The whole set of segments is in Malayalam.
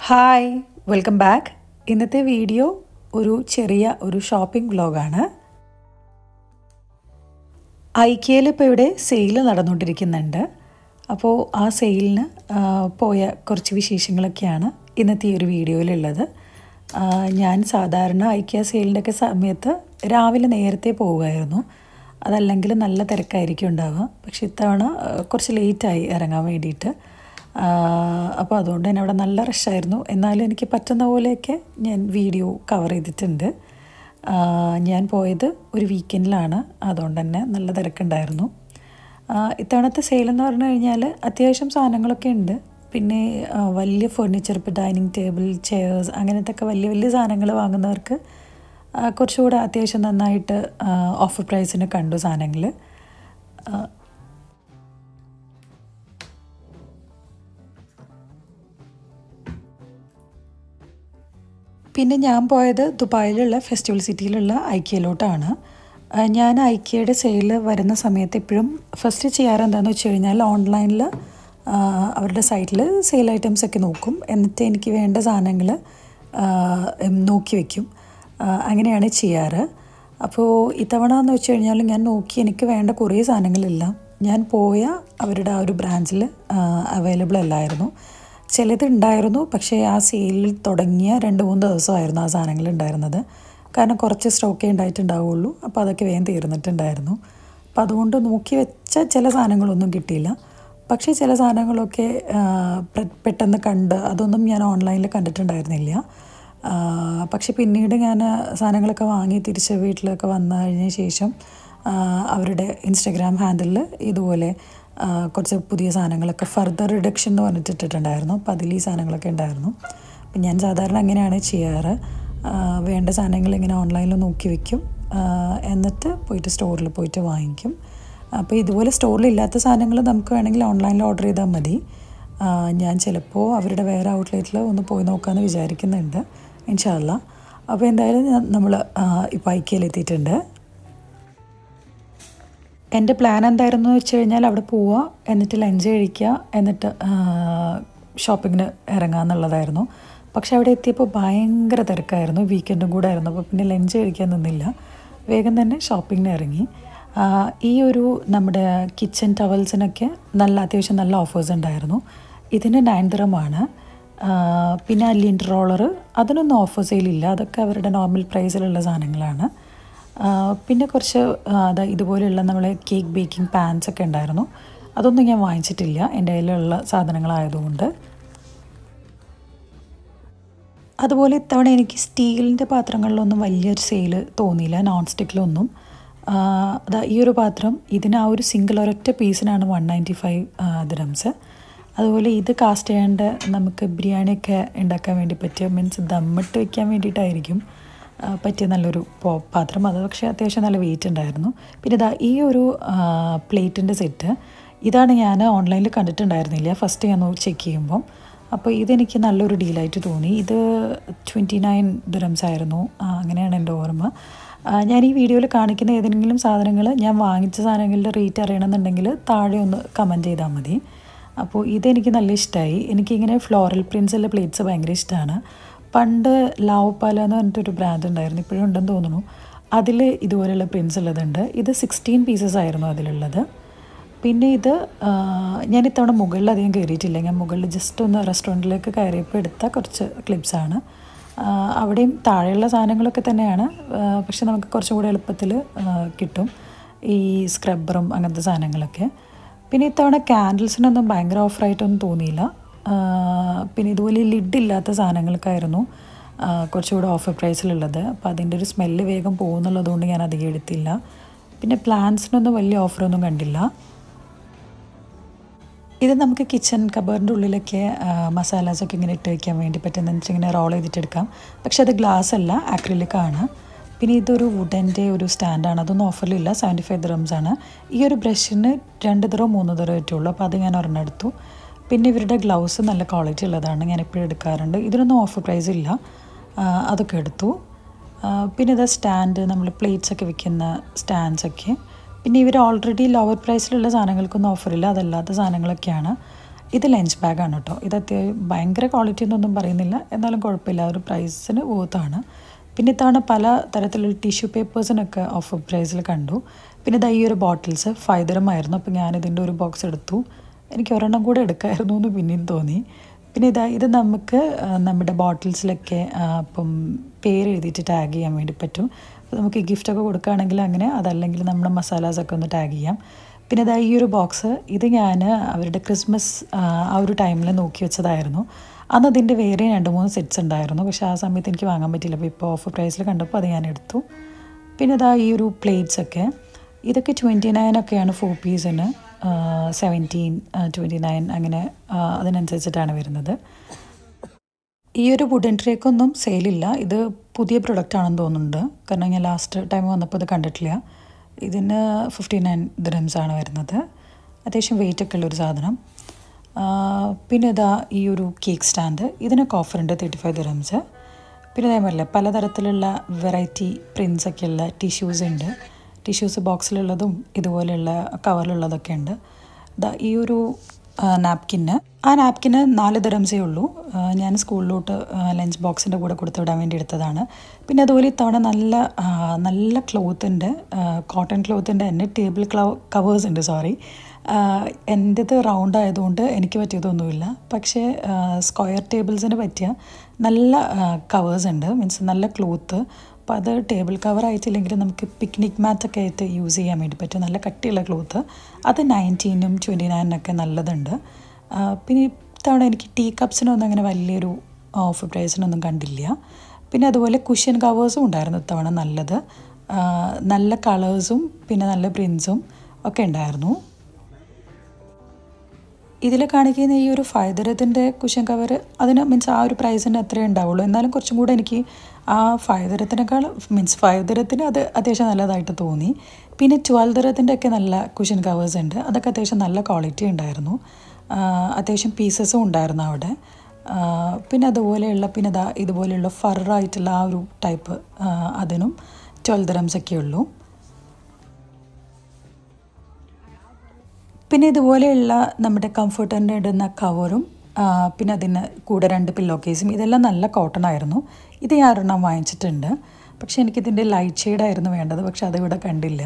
Hi, welcome back. ഇന്നത്തെ വീഡിയോ ചെറിയ ഷോപ്പിംഗ് വ്ലോഗാണ്. ഐക്യയിൽ ഇപ്പോൾ ഇവിടെ സെയിൽ നടന്നുകൊണ്ടിരിക്കുന്നുണ്ട്. അപ്പോൾ ആ സെയിലിന് പോയ കുറച്ച് വിശേഷങ്ങളൊക്കെയാണ് ഇന്നത്തെ ഈ ഒരു വീഡിയോയിലുള്ളത്. ഞാൻ സാധാരണ ഐക്യ സെയിലിൻ്റെയൊക്കെ സമയത്ത് രാവിലെ നേരത്തെ പോവുമായിരുന്നു. അതല്ലെങ്കിൽ നല്ല തിരക്കായിരിക്കും ഉണ്ടാവുക. പക്ഷെ ഇത്തവണ കുറച്ച് ലേറ്റായി ഇറങ്ങാൻ വേണ്ടിയിട്ട്. അപ്പോൾ അതുകൊണ്ട് തന്നെ അവിടെ നല്ല റഷായിരുന്നു. എന്നാലും എനിക്ക് പറ്റുന്ന പോലെയൊക്കെ ഞാൻ വീഡിയോ കവർ ചെയ്തിട്ടുണ്ട്. ഞാൻ പോയത് ഒരു വീക്കെൻഡിലാണ്, അതുകൊണ്ട് തന്നെ നല്ല തിരക്കുണ്ടായിരുന്നു. ഇത്തവണത്തെ സെയിലെന്ന് പറഞ്ഞു കഴിഞ്ഞാൽ അത്യാവശ്യം സാധനങ്ങളൊക്കെ ഉണ്ട്. പിന്നെ വലിയ ഫർണിച്ചർ, ഇപ്പോൾ ഡൈനിങ് ടേബിൾ, ചെയർസ്, അങ്ങനത്തെ ഒക്കെ വലിയ വലിയ സാധനങ്ങൾ വാങ്ങുന്നവർക്ക് കുറച്ചുകൂടെ അത്യാവശ്യം നന്നായിട്ട് ഓഫർ പ്രൈസിന് കണ്ടു സാധനങ്ങൾ. പിന്നെ ഞാൻ പോയത് ദുബായിലുള്ള ഫെസ്റ്റിവൽ സിറ്റിയിലുള്ള ഐക്യയിലോട്ടാണ്. ഞാൻ ഐക്യയുടെ സെയിൽ വരുന്ന സമയത്ത് എപ്പോഴും ഫസ്റ്റ് ചെയ്യാറ് എന്താണെന്ന് വെച്ച് കഴിഞ്ഞാൽ ഓൺലൈനിൽ അവരുടെ സൈറ്റിൽ സെയിൽ ഐറ്റംസ് ഒക്കെ നോക്കും. എന്നിട്ട് എനിക്ക് വേണ്ട സാധനങ്ങൾ നോക്കി വയ്ക്കും. അങ്ങനെയാണ് ചെയ്യാറ്. അപ്പോൾ ഇത്തവണ എന്ന് വെച്ച് കഴിഞ്ഞാൽ ഞാൻ നോക്കി എനിക്ക് വേണ്ട കുറേ സാധനങ്ങളെല്ലാം ഞാൻ പോയ അവരുടെ ആ ഒരു ബ്രാഞ്ചിൽ അവൈലബിൾ അല്ലായിരുന്നു. ചിലത് ഉണ്ടായിരുന്നു, പക്ഷേ ആ സെയിലിൽ തുടങ്ങിയ 2-3 ദിവസമായിരുന്നു ആ സാധനങ്ങൾ ഉണ്ടായിരുന്നത്. കാരണം കുറച്ച് സ്റ്റോക്കേ ഉണ്ടായിട്ടുണ്ടാവുള്ളൂ. അപ്പോൾ അതൊക്കെ വേഗം തീർന്നിട്ടുണ്ടായിരുന്നു. അപ്പോൾ അതുകൊണ്ട് നോക്കി വെച്ച ചില സാധനങ്ങളൊന്നും കിട്ടിയില്ല. പക്ഷേ ചില സാധനങ്ങളൊക്കെ പെട്ടെന്ന് കണ്ട് അതൊന്നും ഞാൻ ഓൺലൈനിൽ കണ്ടിട്ടുണ്ടായിരുന്നില്ല. പക്ഷെ പിന്നീട് ഞാൻ സാധനങ്ങളൊക്കെ വാങ്ങി തിരിച്ച് വീട്ടിലൊക്കെ വന്നു കഴിഞ്ഞ ശേഷം അവരുടെ ഇൻസ്റ്റഗ്രാം ഹാൻഡിലിൽ ഇതുപോലെ കുറച്ച് പുതിയ സാധനങ്ങളൊക്കെ ഫർദർ റിഡക്ഷൻ എന്ന് പറഞ്ഞിട്ടിട്ടുണ്ടായിരുന്നു. അപ്പോൾ അതിൽ ഈ സാധനങ്ങളൊക്കെ ഉണ്ടായിരുന്നു. അപ്പം ഞാൻ സാധാരണ അങ്ങനെയാണ് ചെയ്യാറ്. വേണ്ട സാധനങ്ങൾ ഇങ്ങനെ ഓൺലൈനിൽ നോക്കി വയ്ക്കും, എന്നിട്ട് പോയിട്ട് സ്റ്റോറിൽ പോയിട്ട് വാങ്ങിക്കും. അപ്പോൾ ഇതുപോലെ സ്റ്റോറിൽ ഇല്ലാത്ത സാധനങ്ങൾ നമുക്ക് വേണമെങ്കിൽ ഓൺലൈനിൽ ഓർഡർ ചെയ്താൽ മതി. ഞാൻ ചിലപ്പോൾ അവരുടെ വേറെ ഔട്ട്ലെറ്റിൽ ഒന്ന് പോയി നോക്കാമെന്ന് വിചാരിക്കുന്നുണ്ട്, ഇൻഷാ അല്ലാ. അപ്പോൾ എന്തായാലും നമ്മൾ ഇപ്പോൾ ഐക്യയിലെത്തിയിട്ടുണ്ട്. എൻ്റെ പ്ലാൻ എന്തായിരുന്നു എന്ന് വെച്ച് കഴിഞ്ഞാൽ അവിടെ പോവുക, എന്നിട്ട് ലഞ്ച് കഴിക്കുക, എന്നിട്ട് ഷോപ്പിങ്ങിന് ഇറങ്ങുക എന്നുള്ളതായിരുന്നു. പക്ഷെ അവിടെ എത്തിയപ്പോൾ ഭയങ്കര തിരക്കായിരുന്നു. വീക്കെൻഡും കൂടെ ആയിരുന്നു. അപ്പോൾ പിന്നെ ലഞ്ച് കഴിക്കാൻ നിന്നില്ല, വേഗം തന്നെ ഷോപ്പിങ്ങിന് ഇറങ്ങി. ഈ നമ്മുടെ കിച്ചൺ ടവൽസിനൊക്കെ അത്യാവശ്യം നല്ല ഓഫേഴ്സ് ഉണ്ടായിരുന്നു. ഇതിന് 9 ദിർഹമാണ്. പിന്നെ ലിൻഡ് റോളർ, അതിനൊന്നും ഓഫർ സെയിലില്ല. അതൊക്കെ അവരുടെ നോർമൽ പ്രൈസിലുള്ള സാധനങ്ങളാണ്. പിന്നെ കുറച്ച് ഇതുപോലെയുള്ള നമ്മളെ കേക്ക് ബേക്കിംഗ് പാൻസ് ഒക്കെ ഉണ്ടായിരുന്നു. അതൊന്നും ഞാൻ വാങ്ങിച്ചിട്ടില്ല, എൻ്റെ കയ്യിലുള്ള സാധനങ്ങളായതുകൊണ്ട്. അതുപോലെ ഇത്തവണ എനിക്ക് സ്റ്റീലിൻ്റെ പാത്രങ്ങളിലൊന്നും വലിയൊരു സെയിൽ തോന്നിയില്ല, നോൺ സ്റ്റിക്കിലൊന്നും. ഈ ഒരു പാത്രം ഇതിന് ആ ഒരു സിംഗിൾ ഒരൊറ്റ പീസിനാണ് 195 ദിർഹംസ്. അതുപോലെ ഇത് കാസ്റ്റ് ചെയ്യേണ്ട നമുക്ക് ബിരിയാണിയൊക്കെ ഉണ്ടാക്കാൻ വേണ്ടി പറ്റിയ, മീൻസ് ദമ്മിട്ട് വയ്ക്കാൻ വേണ്ടിയിട്ടായിരിക്കും പറ്റിയ നല്ലൊരു പാത്രം. അത് പക്ഷേ അത്യാവശ്യം നല്ല വെയിറ്റ് ഉണ്ടായിരുന്നു. പിന്നെ ഈ ഒരു പ്ലേറ്റിൻ്റെ സെറ്റ്, ഇതാണ് ഞാൻ ഓൺലൈനിൽ കണ്ടിട്ടുണ്ടായിരുന്നില്ല ഫസ്റ്റ് ഞാൻ ചെക്ക് ചെയ്യുമ്പം. അപ്പോൾ ഇതെനിക്ക് നല്ലൊരു ഡീലായിട്ട് തോന്നി. ഇത് 29 ദിർഹംസ് ആയിരുന്നു, അങ്ങനെയാണ് എൻ്റെ ഓർമ്മ. ഞാൻ ഈ വീഡിയോയിൽ കാണിക്കുന്ന ഏതെങ്കിലും സാധനങ്ങൾ, ഞാൻ വാങ്ങിച്ച സാധനങ്ങളുടെ റേറ്റ് അറിയണമെന്നുണ്ടെങ്കിൽ താഴെ ഒന്ന് കമൻറ്റ് ചെയ്താൽ മതി. അപ്പോൾ ഇതെനിക്ക് നല്ല ഇഷ്ടമായി. എനിക്കിങ്ങനെ ഫ്ലോറൽ പ്രിൻസുള്ള പ്ലേറ്റ്സ് ഭയങ്കര ഇഷ്ടമാണ്. പണ്ട് ലാവ്പാല എന്ന് പറഞ്ഞിട്ടൊരു ബ്രാൻഡ് ഉണ്ടായിരുന്നു, ഇപ്പോഴും ഉണ്ടെന്ന് തോന്നുന്നു. അതിൽ ഇതുപോലെയുള്ള പ്രിൻസ് ഉള്ളതുണ്ട്. ഇത് 16 പീസസ് ആയിരുന്നു അതിലുള്ളത്. പിന്നെ ഇത് ഞാൻ ഇത്തവണ മുകളിൽ അധികം കയറിയിട്ടില്ല. ഞാൻ മുകളിൽ ജസ്റ്റ് ഒന്ന് റെസ്റ്റോറൻറ്റിലേക്ക് കയറിയപ്പോൾ എടുത്ത കുറച്ച് ക്ലിപ്സാണ്. അവിടെയും താഴെയുള്ള സാധനങ്ങളൊക്കെ തന്നെയാണ്, പക്ഷെ നമുക്ക് കുറച്ചും കൂടി എളുപ്പത്തിൽ കിട്ടും ഈ സ്ക്രബ്ബറും അങ്ങനത്തെ സാധനങ്ങളൊക്കെ. പിന്നെ ഇത്തവണ ക്യാൻഡിൽസിനൊന്നും ഭയങ്കര ഓഫറായിട്ടൊന്നും തോന്നിയില്ല. പിന്നെ ഇതുപോലെ ലിഡില്ലാത്ത സാധനങ്ങൾക്കായിരുന്നു കുറച്ചുകൂടെ ഓഫർ പ്രൈസിലുള്ളത്. അപ്പോൾ അതിൻ്റെ ഒരു സ്മെല്ല് വേഗം പോകുന്നുള്ളതുകൊണ്ട് ഞാൻ അധികം എടുത്തില്ല. പിന്നെ പ്ലാന്റ്സിനൊന്നും വലിയ ഓഫറൊന്നും കണ്ടില്ല. ഇത് നമുക്ക് കിച്ചൺ കബറിൻ്റെ ഉള്ളിലൊക്കെ മസാലാസൊക്കെ ഇങ്ങനെ ഇട്ട് വയ്ക്കാൻ വേണ്ടി പറ്റുന്ന ഇങ്ങനെ റോൾ ചെയ്തിട്ടെടുക്കാം. പക്ഷെ അത് ഗ്ലാസ് അല്ല, ആക്രിലിക്കാണ്. പിന്നെ ഇതൊരു വുഡൻ്റെ ഒരു സ്റ്റാൻഡാണ്, അതൊന്നും ഓഫറിലില്ല, 75 ദിർഹംസാണ്. ഈ ഒരു ബ്രഷിന് 2 ദിർഹം 3 ദിർഹം പറ്റുള്ളൂ. അപ്പോൾ അത് ഞാൻ ഒരെണ്ണം എടുത്തു. പിന്നെ ഇവരുടെ ഗ്ലൗസ് നല്ല ക്വാളിറ്റി ഉള്ളതാണ്, ഞാൻ എപ്പോഴും എടുക്കാറുണ്ട്. ഇതിനൊന്നും ഓഫർ പ്രൈസ് ഇല്ല, അതൊക്കെ എടുത്തു. പിന്നെ ഇത് സ്റ്റാൻഡ്, നമ്മൾ പ്ലേറ്റ്സൊക്കെ വെക്കുന്ന സ്റ്റാൻഡ്സൊക്കെ. പിന്നെ ഇവർ ഓൾറെഡി ലോവർ പ്രൈസിലുള്ള സാധനങ്ങൾക്കൊന്നും ഓഫറില്ല, അതല്ലാത്ത സാധനങ്ങളൊക്കെയാണ്. ഇത് ലഞ്ച് ബാഗാണ് കേട്ടോ. ഇത് ഭയങ്കര ക്വാളിറ്റി എന്നൊന്നും പറയുന്നില്ല, എന്നാലും കുഴപ്പമില്ല, ഒരു പ്രൈസിന് വോർത്താണ്. പിന്നെ ഇത്തവണ പല തരത്തിലുള്ള ടിഷ്യൂ പേപ്പേഴ്സിനൊക്കെ ഓഫർ പ്രൈസിൽ കണ്ടു. പിന്നെ ഈ ഒരു ബോട്ടിൽസ് 5 ദിർഹം ആയിരുന്നു. അപ്പോൾ ഞാനിതിൻ്റെ ഒരു ബോക്സ് എടുത്തു. എനിക്ക് ഒരെണ്ണം കൂടെ എടുക്കാമായിരുന്നു എന്ന് പിന്നെയും തോന്നി. പിന്നെ ഇത് നമുക്ക് നമ്മുടെ ബോട്ടിൽസിലൊക്കെ ഇപ്പം പേര് എഴുതിയിട്ട് ടാഗ് ചെയ്യാൻ വേണ്ടി പറ്റും. അപ്പോൾ നമുക്ക് ഗിഫ്റ്റൊക്കെ കൊടുക്കുകയാണെങ്കിൽ അങ്ങനെ, അതല്ലെങ്കിൽ നമ്മുടെ മസാലാസൊക്കെ ഒന്ന് ടാഗ് ചെയ്യാം. പിന്നെ ഈ ഒരു ബോക്സ് ഇത് ഞാൻ അവരുടെ ക്രിസ്മസ് ആ ഒരു ടൈമിൽ നോക്കി വെച്ചതായിരുന്നു. അന്ന് അതിൻ്റെ വേറെ 2-3 സെറ്റ്സ് ഉണ്ടായിരുന്നു, പക്ഷേ ആ സമയത്ത് എനിക്ക് വാങ്ങാൻ പറ്റില്ല. അപ്പോൾ ഇപ്പോൾ ഓഫർ പ്രൈസിൽ കണ്ടപ്പോൾ അത് ഞാൻ എടുത്തു. പിന്നെ ഈ ഒരു പ്ലേറ്റ്സൊക്കെ ഇതൊക്കെ 29 ഒക്കെയാണ് 4 പീസിന്, 17, 29 അങ്ങനെ അതിനനുസരിച്ചിട്ടാണ് വരുന്നത്. ഈ ഒരു വുഡൻ ട്രേക്കൊന്നും സെയിലില്ല. ഇത് പുതിയ പ്രൊഡക്റ്റ് ആണെന്ന് തോന്നുന്നുണ്ട്, കാരണം ഞാൻ ലാസ്റ്റ് ടൈം വന്നപ്പോൾ ഇത് കണ്ടിട്ടില്ല. ഇതിന് 59 ദിർഹംസ് ആണ് വരുന്നത്. അത്യാവശ്യം വെയിറ്റൊക്കെ ഉള്ളൊരു സാധനം. പിന്നെ ഈ ഒരു കേക്ക് സ്റ്റാൻഡ്, ഇതിനൊക്കെ ഓഫറുണ്ട് 35 ദിർഹംസ്. പിന്നെ അതേപോലെ പലതരത്തിലുള്ള വെറൈറ്റി പ്രിൻസൊക്കെ ഉള്ള ടിഷ്യൂസ് ഉണ്ട്. ടിഷ്യൂസ് ബോക്സിലുള്ളതും ഇതുപോലെയുള്ള കവറിലുള്ളതൊക്കെ ഉണ്ട്. ഈ ഒരു നാപ്കിന് 4 ദിർഹംസേ ഉള്ളൂ. ഞാൻ സ്കൂളിലോട്ട് ലഞ്ച് ബോക്സിൻ്റെ കൂടെ കൊടുത്തു വിടാൻ വേണ്ടി എടുത്തതാണ്. പിന്നെ അതുപോലെ ഇത്തവണ നല്ല ക്ലോത്തിൻ്റെ, കോട്ടൺ ക്ലോത്തിൻ്റെ തന്നെ ടേബിൾ കവേഴ്സ് ഉണ്ട്. എൻ്റേത് റൗണ്ട് ആയതുകൊണ്ട് എനിക്ക് പറ്റിയതൊന്നുമില്ല, പക്ഷേ സ്ക്വയർ ടേബിൾസിന് പറ്റിയ നല്ല കവേഴ്സ് ഉണ്ട്, മീൻസ് നല്ല ക്ലോത്ത്. അപ്പോൾ അത് ടേബിൾ കവർ ആയിട്ടില്ലെങ്കിൽ നമുക്ക് പിക്നിക് മാറ്റൊക്കെ ആയിട്ട് യൂസ് ചെയ്യാൻ വേണ്ടി പറ്റും. നല്ല കട്ടിയുള്ള ക്ലോത്ത്. അത് 19-നും 29-നൊക്കെ നല്ലതുണ്ട്. പിന്നെ ഇത്തവണ എനിക്ക് ടീ കപ്സിനൊന്നും അങ്ങനെ വലിയൊരു ഓഫർ പ്രൈസിനൊന്നും കണ്ടില്ല. പിന്നെ അതുപോലെ കുഷ്യൻ കവേഴ്സും ഉണ്ടായിരുന്നു ഇത്തവണ നല്ലത്. നല്ല കളേഴ്സും പിന്നെ നല്ല പ്രിൻസും ഒക്കെ ഉണ്ടായിരുന്നു. ഇതിൽ കാണിക്കുന്ന ഈ ഒരു 5 ദിർഹത്തിൻ്റെ കുഷ്യൻ കവർ, അതിന് മീൻസ് ആ ഒരു പ്രൈസിന് അത്രേ ഉണ്ടാവുള്ളൂ. എന്നാലും കുറച്ചും കൂടെ എനിക്ക് ആ 5 ദിർഹത്തിനേക്കാൾ മീൻസ് 5 ദിർഹത്തിന് അത് അത്യാവശ്യം നല്ലതായിട്ട് തോന്നി. പിന്നെ 12 ദിർഹത്തിൻ്റെ ഒക്കെ നല്ല കുഷ്യൻ കവേഴ്സ് ഉണ്ട്. അതൊക്കെ അത്യാവശ്യം നല്ല ക്വാളിറ്റി ഉണ്ടായിരുന്നു. അത്യാവശ്യം പീസസും ഉണ്ടായിരുന്നു അവിടെ. പിന്നെ അതുപോലെയുള്ള ഇതുപോലെയുള്ള ഫറായിട്ടുള്ള ആ ഒരു ടൈപ്പ്, അതിനും 12 ദിർഹംസ് ഒക്കെ ഉള്ളൂ. പിന്നെ ഇതുപോലെയുള്ള നമ്മുടെ കംഫർട്ടറിൻ്റെ ഇടുന്ന കവറും പിന്നെ അതിന് കൂടെ 2 പില്ലോ കേസും, ഇതെല്ലാം നല്ല കോട്ടൺ ആയിരുന്നു. ഇത് ഞാൻ 1 വാങ്ങിച്ചിട്ടുണ്ട്. പക്ഷേ എനിക്കിതിൻ്റെ ലൈറ്റ് ഷെയ്ഡായിരുന്നു വേണ്ടത്, പക്ഷെ അതിവിടെ കണ്ടില്ല.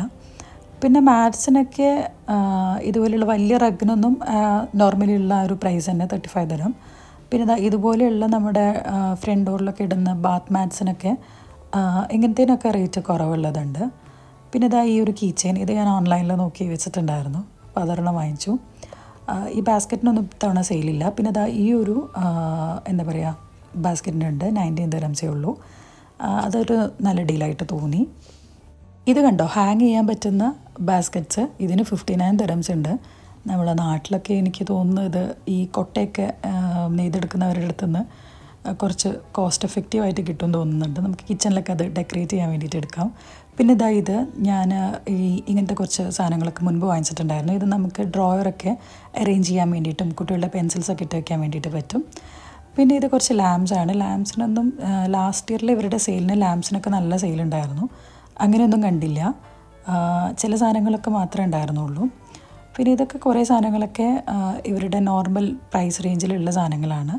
പിന്നെ മാറ്റ്സിനൊക്കെ ഇതുപോലെയുള്ള വലിയ റഗ്ഗിനൊന്നും നോർമലി ഉള്ള ഒരു പ്രൈസ് തന്നെ 35 ദിർഹം. പിന്നെ ഇതുപോലെയുള്ള നമ്മുടെ ഫ്രണ്ട് ഡോറിലൊക്കെ ഇടുന്ന ബാത്ത് മാറ്റ്സിനൊക്കെ ഇങ്ങനത്തേനൊക്കെ റേറ്റ് കുറവുള്ളതുണ്ട്. പിന്നെ ഈ ഒരു കീ ചെയിൻ, ഇത് ഞാൻ ഓൺലൈനിൽ നോക്കി വെച്ചിട്ടുണ്ടായിരുന്നു, അപ്പോൾ അതൊരെണ്ണം വാങ്ങിച്ചു. ഈ ബാസ്ക്കറ്റിനൊന്നും ഇത്തവണ സെയിലില്ല. പിന്നെ ഈ ഒരു എന്താ പറയുക ബാസ്ക്കറ്റിനുണ്ട് 19 ദിർഹംസേ ഉള്ളൂ. അതൊരു നല്ല ഡീലായിട്ട് തോന്നി. ഇത് കണ്ടോ, ഹാങ് ചെയ്യാൻ പറ്റുന്ന ബാസ്ക്കറ്റ്സ്, ഇതിന് 59 ദിർഹംസ് ഉണ്ട്. നമ്മളെ നാട്ടിലൊക്കെ എനിക്ക് തോന്നുന്നത് ഈ കൊട്ടയൊക്കെ നെയ്തെടുക്കുന്നവരുടെ അടുത്തുനിന്ന് കുറച്ച് കോസ്റ്റ് എഫക്റ്റീവായിട്ട് കിട്ടും തോന്നുന്നുണ്ട്. നമുക്ക് കിച്ചണിലൊക്കെ അത് ഡെക്കറേറ്റ് ചെയ്യാൻ വേണ്ടിയിട്ട് എടുക്കാം. പിന്നെ ഇത് ഞാൻ ഇങ്ങനത്തെ കുറച്ച് സാധനങ്ങളൊക്കെ മുൻപ് വാങ്ങിച്ചിട്ടുണ്ടായിരുന്നു. ഇത് നമുക്ക് ഡ്രോയറൊക്കെ അറേഞ്ച് ചെയ്യാൻ വേണ്ടിയിട്ടും കുട്ടികളുടെ പെൻസിൽസൊക്കെ ഇട്ട് വയ്ക്കാൻ വേണ്ടിയിട്ട് പറ്റും. പിന്നെ ഇത് കുറച്ച് ലാംപ്സാണ്. ലാംപ്സിനൊന്നും ലാസ്റ്റ് ഇയറിൽ ഇവരുടെ സെയിലിന് ലാംപ്സിനൊക്കെ നല്ല സെയിലുണ്ടായിരുന്നു. അങ്ങനെയൊന്നും കണ്ടില്ല, ചില സാധനങ്ങളൊക്കെ മാത്രമേ ഉണ്ടായിരുന്നുള്ളൂ. പിന്നെ ഇതൊക്കെ കുറേ സാധനങ്ങളൊക്കെ ഇവരുടെ നോർമൽ പ്രൈസ് റേഞ്ചിലുള്ള സാധനങ്ങളാണ്.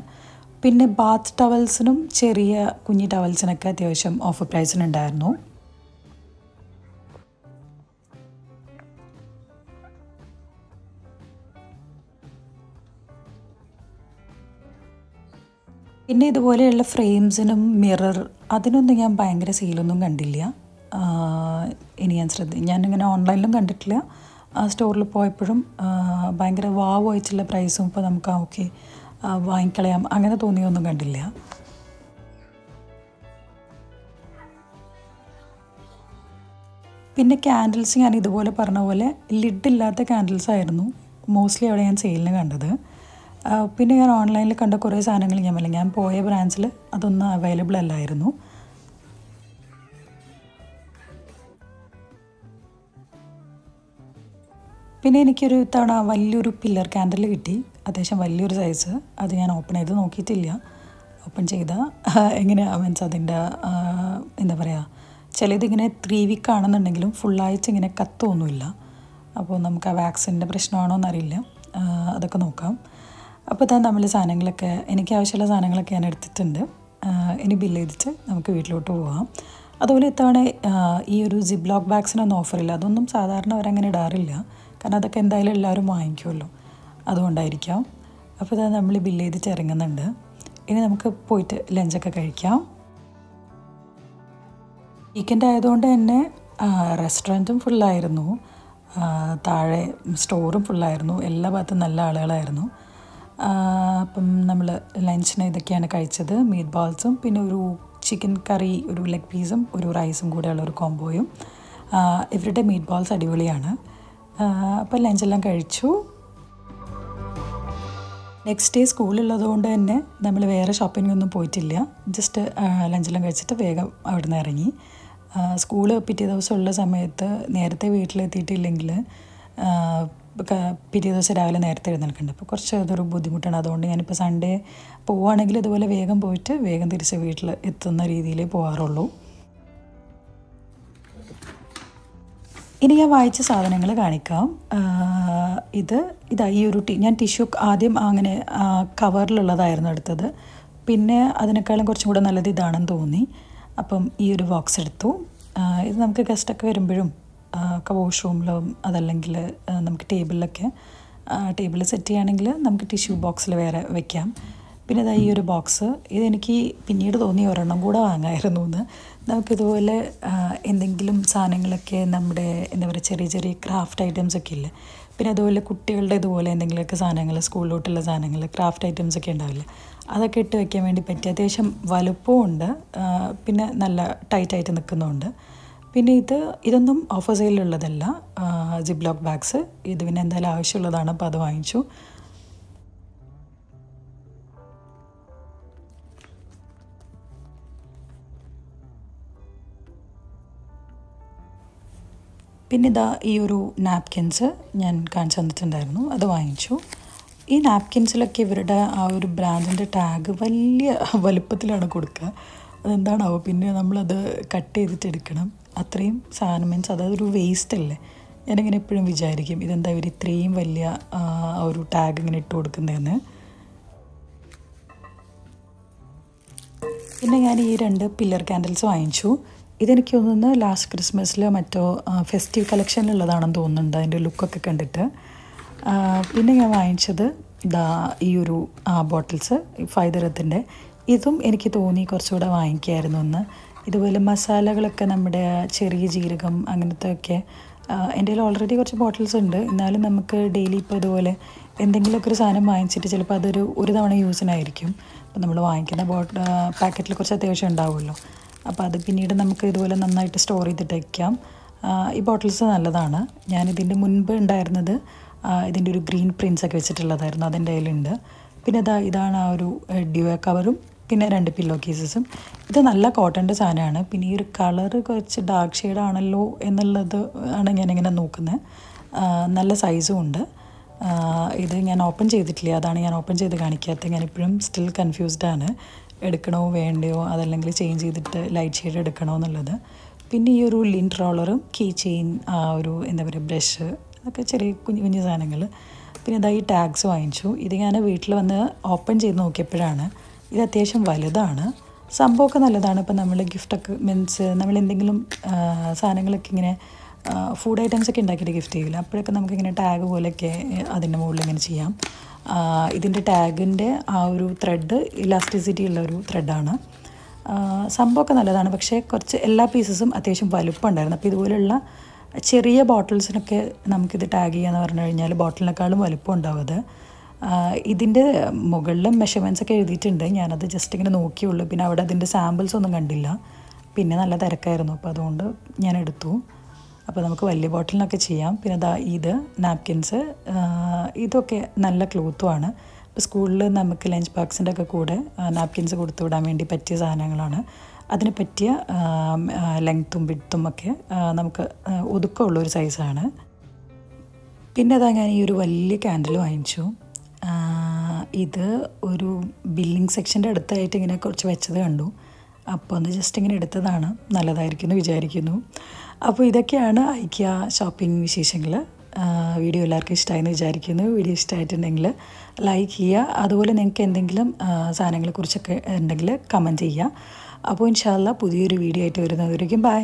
പിന്നെ ബാത്ത് ടവൽസിനും ചെറിയ കുഞ്ഞി ടവൽസിനൊക്കെ അത്യാവശ്യം ഓഫർ പ്രൈസിനുണ്ടായിരുന്നു. പിന്നെ ഇതുപോലെയുള്ള ഫ്രെയിംസിനും മിറർ, അതിനൊന്നും ഞാൻ ഭയങ്കര സെയിലൊന്നും കണ്ടില്ല. ഇനി ഞാനിങ്ങനെ ഓൺലൈനിലും കണ്ടിട്ടില്ല, സ്റ്റോറിൽ പോയപ്പോഴും ഭയങ്കര വാവായിട്ടുള്ള പ്രൈസും ഇപ്പോൾ നമുക്ക് ഓക്കെ വാങ്ങിക്കളയാം അങ്ങനെ തോന്നിയൊന്നും കണ്ടില്ല. പിന്നെ ക്യാൻഡിൽസ് ഞാൻ ഇതുപോലെ പറഞ്ഞ പോലെ ലിഡില്ലാത്ത ക്യാൻഡിൽസ് ആയിരുന്നു മോസ്റ്റ്ലി അവിടെ ഞാൻ സെയിലിന് കണ്ടത്. പിന്നെ ഞാൻ ഓൺലൈനിൽ കണ്ട കുറേ സാധനങ്ങൾ ഞാൻ പോയ ബ്രാൻഡ്സിൽ അതൊന്നും അവൈലബിൾ അല്ലായിരുന്നു. പിന്നെ എനിക്കൊരു തവണ വലിയൊരു പില്ലർ ക്യാൻഡിൽ കിട്ടി, അത്യാവശ്യം വലിയൊരു സൈസ്. അത് ഞാൻ ഓപ്പൺ ചെയ്ത് നോക്കിയിട്ടില്ല. ഓപ്പൺ ചെയ്താൽ എങ്ങനെയാണ് മീൻസ് അതിൻ്റെ എന്താ പറയുക, ചിലതിങ്ങനെ 3 വീക്ക് ആണെന്നുണ്ടെങ്കിലും ഫുള്ളായിട്ട് ഇങ്ങനെ കത്തൊന്നുമില്ല. അപ്പോൾ നമുക്ക് ആ വാക്സിൻ്റെ പ്രശ്നമാണോ എന്നറിയില്ല, അതൊക്കെ നോക്കാം. അപ്പോൾ ഇതാ നമ്മൾ സാധനങ്ങളൊക്കെ എനിക്ക് ആവശ്യമുള്ള സാധനങ്ങളൊക്കെ ഞാൻ എടുത്തിട്ടുണ്ട്. ഇനി ബില്ല് ചെയ്തിട്ട് നമുക്ക് വീട്ടിലോട്ട് പോകാം. അതുപോലെ ഇത്തവണ ഈ ഒരു സിബ്ലോക്ക് ബാഗ്സിനൊന്നും ഓഫറില്ല. അതൊന്നും സാധാരണ അവരങ്ങനെ ഇടാറില്ല, കാരണം അതൊക്കെ എന്തായാലും എല്ലാവരും വാങ്ങിക്കുമല്ലോ, അതുകൊണ്ടായിരിക്കാം. അപ്പോൾ ഇതാ നമ്മൾ ബില്ല് ചെയ്തിട്ട് ഇറങ്ങുന്നുണ്ട്. ഇനി നമുക്ക് പോയിട്ട് ലഞ്ചൊക്കെ കഴിക്കാം. വീക്കെൻഡ് ആയതുകൊണ്ട് തന്നെ റെസ്റ്റോറൻറ്റും ഫുള്ളായിരുന്നു, താഴെ സ്റ്റോറും ഫുള്ളായിരുന്നു, എല്ലാ ഭാഗത്തും നല്ല ആളുകളായിരുന്നു. അപ്പം നമ്മൾ ലഞ്ചിന് ഇതൊക്കെയാണ് കഴിച്ചത്. മീറ്റ് ബോൾസും പിന്നെ ഒരു ചിക്കൻ കറി, ഒരു ലെഗ് പീസും ഒരു റൈസും കൂടെയുള്ള ഒരു കോംബോയും. ഇവരുടെ മീറ്റ് ബോൾസ് അടിപൊളിയാണ്. അപ്പോൾ ലഞ്ചെല്ലാം കഴിച്ചു. നെക്സ്റ്റ് ഡേ സ്കൂളുള്ളത് കൊണ്ട് തന്നെ നമ്മൾ വേറെ ഷോപ്പിങ്ങിനൊന്നും പോയിട്ടില്ല. ജസ്റ്റ് ലഞ്ചെല്ലാം കഴിച്ചിട്ട് വേഗം അവിടെ നിന്ന് ഇറങ്ങി. സ്കൂള് പിറ്റേ ദിവസം ഉള്ള സമയത്ത് നേരത്തെ വീട്ടിലെത്തിയിട്ടില്ലെങ്കിൽ പിറ്റേ ദിവസം രാവിലെ നേരത്തെ എഴുന്നേൽക്കുന്നുണ്ട്. അപ്പോൾ കുറച്ച് അതൊരു ബുദ്ധിമുട്ടാണ്. അതുകൊണ്ട് ഞാനിപ്പോൾ സൺഡേ പോവുകയാണെങ്കിൽ ഇതുപോലെ വേഗം പോയിട്ട് വേഗം തിരിച്ച് വീട്ടിൽ എത്തുന്ന രീതിയിലേ പോകാറുള്ളൂ. ഇനി ഞാൻ വായിച്ച സാധനങ്ങൾ കാണിക്കാം. ഇതാ ഈ ഒരു ഞാൻ ടിഷ്യൂ ആദ്യം അങ്ങനെ കവറിലുള്ളതായിരുന്നു എടുത്തത്. പിന്നെ അതിനേക്കാളും കുറച്ചും കൂടെ നല്ലത് ഇതാണെന്ന് തോന്നി. അപ്പം ഈ ഒരു ബോക്സ് എടുത്തു. ഇത് നമുക്ക് ഗസ്റ്റൊക്കെ വരുമ്പോഴും ഒക്കെ വാഷ്റൂമിലും അതല്ലെങ്കിൽ നമുക്ക് ടേബിളിൽ സെറ്റ് ചെയ്യുകയാണെങ്കിൽ നമുക്ക് ടിഷ്യൂ ബോക്സിൽ വേറെ വെക്കാം. പിന്നെ ഇതാ ഈ ഒരു ബോക്സ്, ഇതെനിക്ക് പിന്നീട് തോന്നി ഒരെണ്ണം കൂടെ വാങ്ങാമായിരുന്നു എന്ന്. നമുക്കിതുപോലെ എന്തെങ്കിലും സാധനങ്ങളൊക്കെ നമ്മുടെ എന്താ പറയുക ചെറിയ ചെറിയ ക്രാഫ്റ്റ് ഐറ്റംസൊക്കെ ഇല്ലേ, പിന്നെ അതുപോലെ കുട്ടികളുടെ ഇതുപോലെ എന്തെങ്കിലുമൊക്കെ സാധനങ്ങൾ, സ്കൂളിലോട്ടുള്ള സാധനങ്ങൾ, ക്രാഫ്റ്റ് ഐറ്റംസൊക്കെ ഉണ്ടാവില്ലേ, അതൊക്കെ ഇട്ട് വയ്ക്കാൻ വേണ്ടി പറ്റിയ അത്യാവശ്യം വലുപ്പവും ഉണ്ട്, പിന്നെ നല്ല ടൈറ്റായിട്ട് നിൽക്കുന്നുമുണ്ട്. പിന്നെ ഇതൊന്നും ഓഫർ സെയിലുള്ളതല്ല, സിബ്ലോക്ക് ബാഗ്സ്. ഇത് പിന്നെ എന്തായാലും ആവശ്യമുള്ളതാണ്, അപ്പോൾ അത് വാങ്ങിച്ചു. പിന്നെ ഇതാ ഈ ഒരു നാപ്കിൻസ് ഞാൻ കാണിച്ചു തന്നിട്ടുണ്ടായിരുന്നു, അത് വാങ്ങിച്ചു. ഈ നാപ്കിൻസിലൊക്കെ ഇവരുടെ ആ ഒരു ബ്രാൻഡിൻ്റെ ടാഗ് വലിയ വലുപ്പത്തിലാണ് കൊടുക്കുക. അതെന്താണാവോ, പിന്നെ നമ്മളത് കട്ട് ചെയ്തിട്ട് എടുക്കണം. അത്രയും സാധനം മീൻസ് അതൊരു വേസ്റ്റ് അല്ലേ. ഞാനിങ്ങനെ എപ്പോഴും വിചാരിക്കും ഇതെന്താ ഇവർ ഇത്രയും വലിയ ഒരു ടാഗ് ഇങ്ങനെ ഇട്ട് കൊടുക്കുന്നതെന്ന്. പിന്നെ ഞാൻ ഈ 2 പില്ലർ ക്യാൻഡിൽസ് വാങ്ങിച്ചു. ഇതെനിക്ക് തോന്നുന്നു ലാസ്റ്റ് ക്രിസ്മസിലോ മറ്റോ ഫെസ്റ്റീവ് കളക്ഷനിലുള്ളതാണെന്ന് തോന്നുന്നുണ്ട്, അതിൻ്റെ ലുക്കൊക്കെ കണ്ടിട്ട്. പിന്നെ ഞാൻ വാങ്ങിച്ചത് ഈ ഒരു ബോട്ടിൽസ് ഫൈദറത്തിൻ്റെ. ഇതും എനിക്ക് തോന്നി കുറച്ചുകൂടെ വാങ്ങിക്കായിരുന്നു എന്ന്. ഇതുപോലെ മസാലകളൊക്കെ നമ്മുടെ ചെറിയ ജീരകം അങ്ങനത്തെ ഒക്കെ എൻ്റെ കയ്യിൽ ഓൾറെഡി കുറച്ച് ബോട്ടിൽസ് ഉണ്ട്. എന്നാലും നമുക്ക് ഡെയിലി ഇപ്പോൾ ഇതുപോലെ എന്തെങ്കിലുമൊക്കെ ഒരു സാധനം വാങ്ങിച്ചിട്ട് ചിലപ്പോൾ ഒരു തവണ യൂസിനായിരിക്കും. അപ്പോൾ നമ്മൾ വാങ്ങിക്കുന്ന പാക്കറ്റിൽ കുറച്ച് അത്യാവശ്യം ഉണ്ടാവുമല്ലോ, അപ്പോൾ അത് പിന്നീട് നമുക്ക് ഇതുപോലെ നന്നായിട്ട് സ്റ്റോർ ചെയ്തിട്ട് വയ്ക്കാം. ഈ ബോട്ടിൽസ് നല്ലതാണ്. ഞാനിതിൻ്റെ മുൻപ് ഉണ്ടായിരുന്നത് ഇതിൻ്റെ ഒരു ഗ്രീൻ പ്രിൻസൊക്കെ വെച്ചിട്ടുള്ളതായിരുന്നു, അതിൻ്റെ കയ്യിലുണ്ട്. പിന്നെ ഇതാണ് ആ ഒരു ഡ്യുവ കവറും പിന്നെ 2 പില്ലോ കേസസും. ഇത് നല്ല കോട്ടൻ്റെ സാധനമാണ്. പിന്നെ ഈ ഒരു കളറ് കുറച്ച് ഡാർക്ക് ഷെയ്ഡാണല്ലോ എന്നുള്ളത് ആണ് ഞാനിങ്ങനെ നോക്കുന്നത്. നല്ല സൈസും ഉണ്ട്. ഇത് ഞാൻ ഓപ്പൺ ചെയ്തിട്ടില്ല, അതാണ് ഞാൻ ഓപ്പൺ ചെയ്ത് കാണിക്കാത്തത്. ഞാനിപ്പോഴും സ്റ്റിൽ കൺഫ്യൂസ്ഡാണ്, എടുക്കണോ വേണ്ടയോ, അതല്ലെങ്കിൽ ചേഞ്ച് ചെയ്തിട്ട് ലൈറ്റ് ഷെയ്ഡ് എടുക്കണോ എന്നുള്ളത്. പിന്നെ ഈ ഒരു ലിൻറ്റ് റോളറും കീ ചെയിൻ, ഒരു എന്താ പറയുക ബ്രഷ്, അതൊക്കെ ചെറിയ കുഞ്ഞു കുഞ്ഞു സാധനങ്ങൾ. പിന്നെ ഈ ടാഗ്സ് വാങ്ങിച്ചു. ഇത് ഞാൻ വീട്ടിൽ വന്ന് ഓപ്പൺ ചെയ്ത് നോക്കിയപ്പോഴാണ് ഇത് അത്യാവശ്യം വലുതാണ്. സംഭവമൊക്കെ നല്ലതാണ്. ഇപ്പോൾ നമ്മൾ ഗിഫ്റ്റൊക്കെ മീൻസ് നമ്മൾ എന്തെങ്കിലും സാധനങ്ങളൊക്കെ ഇങ്ങനെ ഫുഡ് ഐറ്റംസൊക്കെ ഉണ്ടാക്കിയിട്ട് ഗിഫ്റ്റ് ചെയ്യില്ല, അപ്പോഴൊക്കെ നമുക്കിങ്ങനെ ടാഗ് പോലെയൊക്കെ അതിൻ്റെ മുകളിൽ ഇങ്ങനെ ചെയ്യാം. ഇതിൻ്റെ ടാഗിൻ്റെ ആ ഒരു ത്രെഡ് ഇലാസ്റ്റിസിറ്റി ഉള്ള ഒരു ത്രെഡാണ്. സംഭവമൊക്കെ നല്ലതാണ്. പക്ഷേ കുറച്ച് എല്ലാ പീസസും അത്യാവശ്യം വലുപ്പം ഉണ്ടായിരുന്നു. അപ്പോൾ ഇതുപോലുള്ള ചെറിയ ബോട്ടിൽസിനൊക്കെ നമുക്കിത് ടാഗ് ചെയ്യാന്ന് പറഞ്ഞു കഴിഞ്ഞാൽ ബോട്ടിലിനേക്കാളും വലുപ്പം ഉണ്ടാവും. അത് ഇതിൻ്റെ മുകളിലും മെഷർമെൻറ്റ്സൊക്കെ എഴുതിയിട്ടുണ്ട്. ഞാനത് ജസ്റ്റ് ഇങ്ങനെ നോക്കിയുള്ളൂ. പിന്നെ അവിടെ അതിൻ്റെ സാമ്പിൾസ് ഒന്നും കണ്ടില്ല. പിന്നെ നല്ല തിരക്കായിരുന്നു, അപ്പോൾ അതുകൊണ്ട് ഞാൻ എടുത്തു. അപ്പോൾ നമുക്ക് വലിയ ബോട്ടിലിനൊക്കെ ചെയ്യാം. പിന്നെ ഇത് നാപ്കിൻസ്, ഇതൊക്കെ നല്ല ക്ലോത്തുമാണ്. ഇപ്പോൾ സ്കൂളിൽ നമുക്ക് ലഞ്ച് ബോക്സിൻ്റെ ഒക്കെ കൂടെ നാപ്കിൻസ് കൊടുത്തു വിടാൻ വേണ്ടി പറ്റിയ സാധനങ്ങളാണ്. അതിന് പറ്റിയ ലെങ്ത്തും വിഡ്ത്തും ഒക്കെ നമുക്ക് ഒതുക്കമുള്ളൊരു സൈസാണ്. പിന്നെ ഞാൻ ഈ ഒരു വലിയ ക്യാൻഡിൽ വാങ്ങിച്ചു. ഇത് ഒരു ബില്ലിംഗ് സെക്ഷൻ്റെ അടുത്തായിട്ട് ഇങ്ങനെ കുറച്ച് വെച്ചത് കണ്ടു. അപ്പോൾ ഒന്ന് ജസ്റ്റ് ഇങ്ങനെ എടുത്തതാണ്. നല്ലതായിരിക്കുമെന്ന് വിചാരിക്കുന്നു. അപ്പോൾ ഇതൊക്കെയാണ് IKEA ഷോപ്പിംഗ് വിശേഷങ്ങൾ. വീഡിയോ എല്ലാവർക്കും ഇഷ്ടമായെന്ന് വിചാരിക്കുന്നു. വീഡിയോ ഇഷ്ടമായിട്ടുണ്ടെങ്കിൽ ലൈക്ക് ചെയ്യുക. അതുപോലെ നിങ്ങൾക്ക് എന്തെങ്കിലും സാധനങ്ങളെക്കുറിച്ചൊക്കെ ഉണ്ടെങ്കിൽ കമൻറ്റ് ചെയ്യുക. അപ്പോൾ ഇൻഷാ അല്ലാ പുതിയൊരു വീഡിയോ ആയിട്ട് വരുന്നവരേക്കും ബൈ.